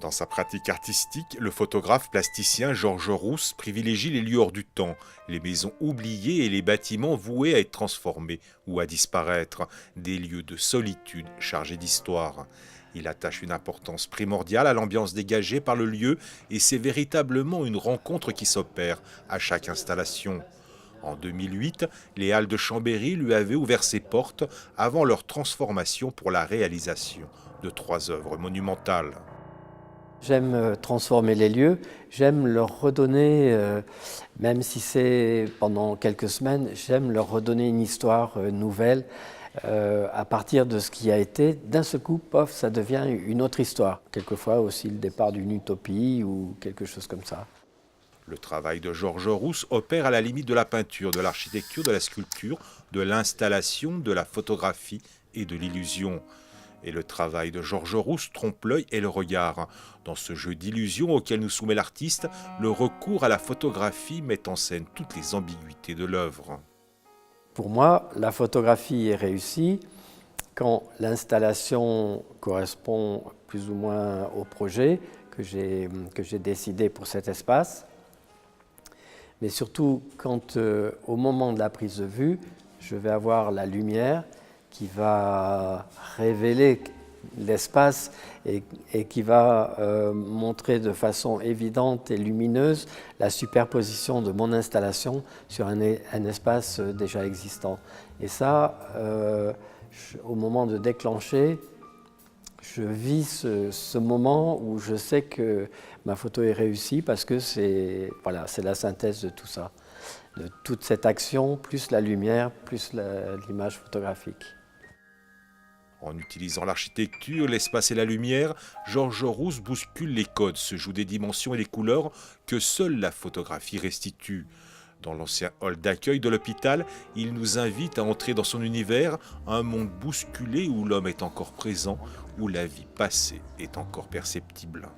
Dans sa pratique artistique, le photographe plasticien Georges Rousse privilégie les lieux hors du temps, les maisons oubliées et les bâtiments voués à être transformés ou à disparaître, des lieux de solitude chargés d'histoire. Il attache une importance primordiale à l'ambiance dégagée par le lieu et c'est véritablement une rencontre qui s'opère à chaque installation. En 2008, les Halles de Chambéry lui avaient ouvert ses portes avant leur transformation pour la réalisation de 3 œuvres monumentales. J'aime transformer les lieux, j'aime leur redonner, même si c'est pendant quelques semaines, j'aime leur redonner une histoire nouvelle à partir de ce qui a été. D'un seul coup, pof, ça devient une autre histoire. Quelquefois aussi le départ d'une utopie ou quelque chose comme ça. Le travail de Georges Rousse opère à la limite de la peinture, de l'architecture, de la sculpture, de l'installation, de la photographie et de l'illusion. Et le travail de Georges Rousse trompe l'œil et le regard. Dans ce jeu d'illusions auquel nous soumet l'artiste, le recours à la photographie met en scène toutes les ambiguïtés de l'œuvre. Pour moi, la photographie est réussie quand l'installation correspond plus ou moins au projet que j'ai décidé pour cet espace, mais surtout quand au moment de la prise de vue, je vais avoir la lumière qui va révéler l'espace et qui va montrer de façon évidente et lumineuse la superposition de mon installation sur un espace déjà existant. Et ça, au moment de déclencher, je vis ce moment où je sais que ma photo est réussie parce que c'est la synthèse de tout ça, de toute cette action, plus la lumière, plus l'image photographique. En utilisant l'architecture, l'espace et la lumière, Georges Rousse bouscule les codes, se joue des dimensions et des couleurs que seule la photographie restitue. Dans l'ancien hall d'accueil de l'hôpital, il nous invite à entrer dans son univers, un monde bousculé où l'homme est encore présent, où la vie passée est encore perceptible.